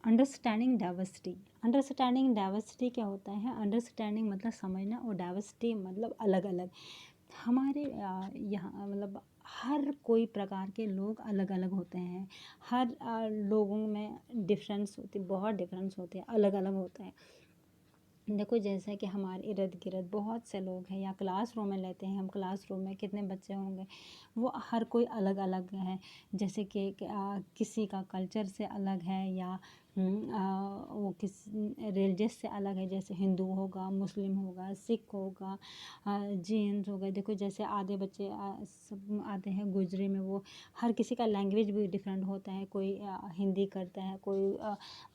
Understanding diversity. Understanding diversity क्या होता है? अंडरस्टैंडिंग मतलब समझना और डाइवर्सिटी मतलब अलग अलग। हमारे यहाँ मतलब हर कोई प्रकार के लोग अलग अलग होते हैं। हर लोगों में डिफरेंस होती, बहुत डिफरेंस होते हैं, अलग अलग होते हैं। देखो जैसे कि हमारे इर्द गिर्द बहुत से लोग हैं, या क्लासरूम में लेते हैं हम, क्लासरूम में कितने बच्चे होंगे, वो हर कोई अलग अलग है। जैसे कि किसी का कल्चर से अलग है, या वो किस रिलीजियस से अलग है। जैसे हिंदू होगा, मुस्लिम होगा, सिख होगा, जैन होगा। देखो जैसे आधे बच्चे सब आते हैं गुजरी में, वो हर किसी का लैंग्वेज भी डिफरेंट होता है। कोई हिंदी करता है, कोई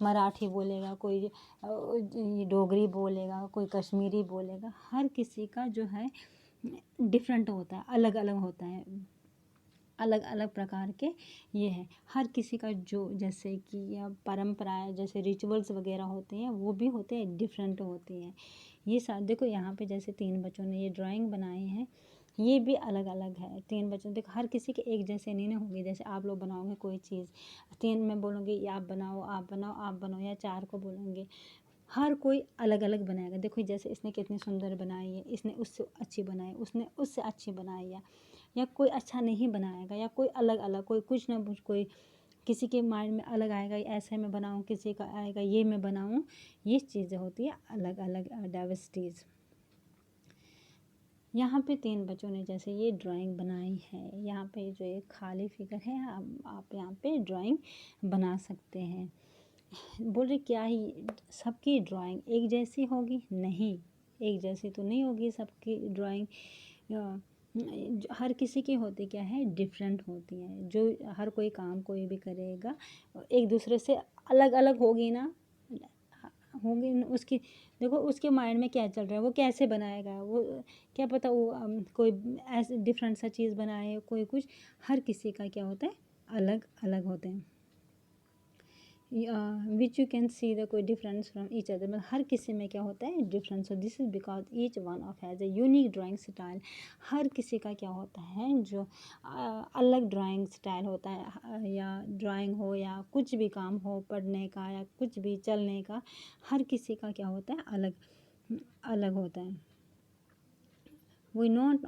मराठी बोलेगा, कोई ये डोगरी बोलेगा, कोई कश्मीरी बोलेगा। हर किसी का जो है डिफरेंट होता है, अलग अलग होता है, अलग अलग प्रकार के ये है। हर किसी का जो जैसे कि परंपराएं, जैसे रिचुअल्स वगैरह होते हैं, वो भी होते हैं, डिफरेंट होती हैं। ये सब देखो यहाँ पे जैसे 3 बच्चों ने ये ड्राइंग बनाई है, ये भी अलग अलग है। 3 बच्चों, देखो हर किसी के एक जैसे नहीं ना होंगे। जैसे आप लोग बनाओगे कोई चीज़, 3 में बोलोगे ये आप बनाओ, आप बनाओ, आप बनाओ, या 4 को बोलेंगे, हर कोई अलग अलग बनाएगा। देखो जैसे इसने कितनी सुंदर बनाई है, इसने उससे अच्छी बनाई, उसने उससे अच्छी बनाई है, या कोई अच्छा नहीं बनाएगा, या कोई अलग अलग, कोई कुछ ना कुछ, कोई किसी के माइंड में अलग आएगा ऐसे मैं बनाऊँ, किसी का आएगा ये मैं बनाऊँ। ये चीज़ें होती है अलग अलग डाइवर्सिटीज़। यहाँ पे 3 बच्चों ने जैसे ये ड्राइंग बनाई है। यहाँ पे जो एक खाली फिगर है, आप यहाँ पे ड्राइंग बना सकते हैं। बोल रहे क्या ही सबकी ड्राइंग एक जैसी होगी? नहीं, एक जैसी तो नहीं होगी सबकी ड्राइंग। हर किसी की होती क्या है, डिफरेंट होती है। जो हर कोई काम कोई भी करेगा एक दूसरे से अलग अलग होगी ना, होगी उसकी। देखो उसके माइंड में क्या चल रहा है, वो कैसे बनाएगा, वो क्या पता वो कोई ऐसे डिफरेंट सा चीज़ बनाए, कोई कुछ। हर किसी का क्या होता है, अलग अलग होते हैं। Which you can see the कोई डिफरेंस फ्रॉम ईच अदर, मतलब हर किसी में क्या होता है, difference. This is because each one of has a unique drawing style. हर किसी का क्या होता है, जो अलग ड्राइंग स्टाइल होता है, या ड्राइंग हो या कुछ भी काम हो, पढ़ने का या कुछ भी चलने का, हर किसी का क्या होता है, अलग अलग होता है। We not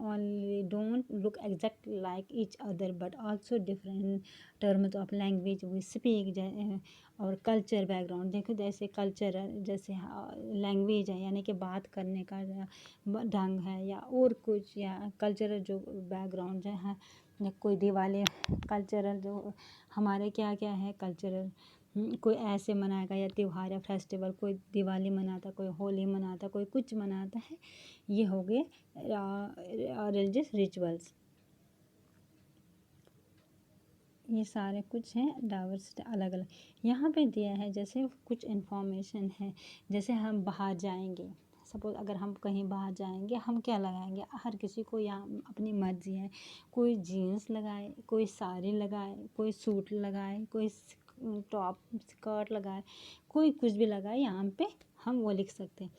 only don't look exactly like each other but also different terms of language we speak और कल्चर बैकग्राउंड। देखो जैसे कल्चर जैसे लैंग्वेज है, यानी कि बात करने का ढंग है, या और कुछ, या कल्चरल जो बैकग्राउंड है। कोई दिवाली कल्चरल जो हमारे क्या क्या है कल्चरल, कोई ऐसे मनाएगा या त्योहार या फेस्टिवल, कोई दिवाली मनाता, कोई होली मनाता, कोई कुछ मनाता है। ये हो गए रिलीजियस रिचुअल्स। ये सारे कुछ हैं डाइवर्सिटी अलग अलग। यहाँ पे दिया है जैसे कुछ इन्फॉर्मेशन है। जैसे हम बाहर जाएंगे, सपोज अगर हम कहीं बाहर जाएंगे, हम क्या लगाएंगे? हर किसी को यहाँ अपनी मर्जी है। कोई जीन्स लगाए, कोई साड़ी लगाए, कोई सूट लगाए, कोई टॉप स्कर्ट लगाए, कोई कुछ भी लगाए। यहाँ पे हम वो लिख सकते हैं।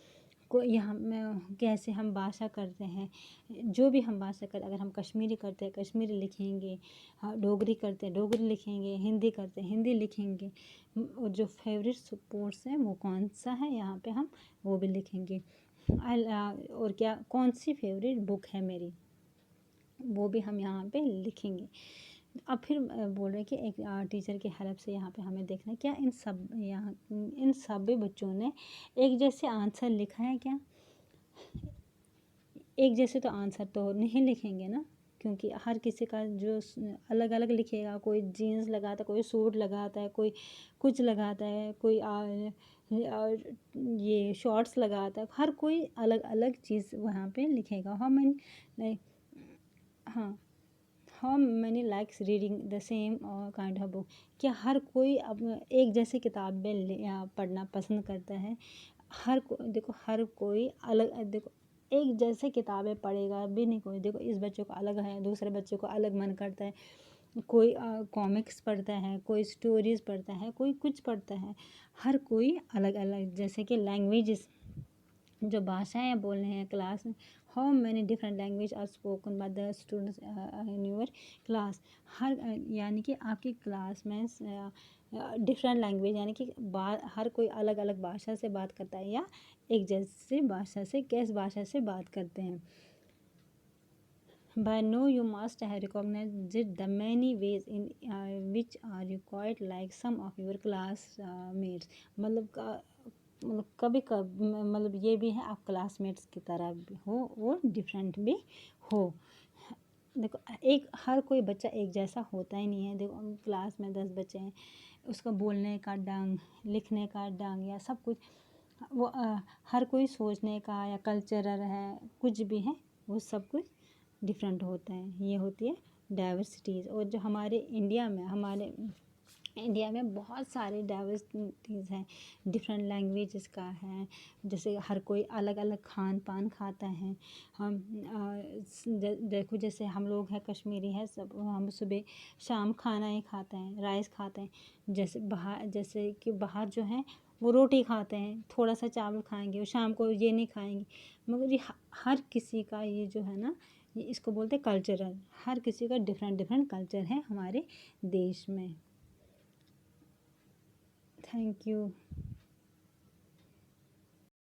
कोई यहाँ में कैसे हम भाषा करते हैं, जो भी हम भाषा करते, अगर हम कश्मीरी करते हैं कश्मीरी लिखेंगे, हाँ डोगरी करते हैं डोगरी लिखेंगे, हिंदी करते हैं हिंदी लिखेंगे। और जो फेवरेट स्पोर्ट्स है वो कौन सा है, यहाँ पे हम वो भी लिखेंगे। और क्या कौन सी फेवरेट बुक है मेरी, वो भी हम यहाँ पे लिखेंगे। अब फिर बोल रहे कि एक टीचर की हेल्प से यहाँ पे हमें देखना है क्या इन सभी बच्चों ने एक जैसे आंसर लिखा है क्या? एक जैसे तो आंसर तो नहीं लिखेंगे ना, क्योंकि हर किसी का जो अलग अलग लिखेगा। कोई जीन्स लगाता है, कोई सूट लगाता है, कोई कुछ लगाता है, कोई ये शॉर्ट्स लगाता है। हर कोई अलग अलग चीज़ वहाँ पे लिखेगा। How many likes reading the same kind of book. क्या हर कोई अब एक जैसी किताबें पढ़ना पसंद करता है? देखो हर कोई अलग, देखो एक जैसे किताबें पढ़ेगा भी नहीं कोई। देखो इस बच्चे को अलग है, दूसरे बच्चे को अलग मन करता है। कोई कॉमिक्स पढ़ता है, कोई स्टोरीज़ पढ़ता है, कोई कुछ पढ़ता है। हर कोई अलग अलग, जैसे कि जो भाषाएं बोल रहे हैं क्लास में, how many different language are spoken by the students in your class. हर यानी कि आपकी क्लास में डिफरेंट लैंग्वेज यानी कि हर कोई अलग अलग भाषा से बात करता है या एक जैसे भाषा से किस भाषा से बात करते हैं। By now you must have recognized the many ways in which are you quite like some of your classmates। मतलब कभी कभी मतलब ये भी है आप क्लासमेट्स की तरह भी हो और डिफरेंट भी हो। देखो एक हर कोई बच्चा एक जैसा होता ही नहीं है। देखो क्लास में 10 बच्चे हैं, उसका बोलने का ढंग, लिखने का ढंग या सब कुछ वो हर कोई सोचने का या कल्चरल है कुछ भी है वो सब कुछ डिफरेंट होता है। ये होती है डाइवर्सिटीज़। और जो हमारे इंडिया में बहुत सारे डाइवर्सिटीज़ हैं, डिफरेंट लैंग्वेजेस का है। जैसे हर कोई अलग अलग खान पान खाता है। हम देखो जैसे हम लोग हैं कश्मीरी है, सब हम सुबह शाम खाना ही खाते हैं, राइस खाते हैं। जैसे कि बाहर जो है वो रोटी खाते हैं, थोड़ा सा चावल खाएंगे और शाम को ये नहीं खाएंगे। मगर ये हर किसी का ये जो है ना, ये इसको बोलते हैं कल्चरल। हर किसी का डिफरेंट डिफरेंट कल्चर है हमारे देश में। Thank you.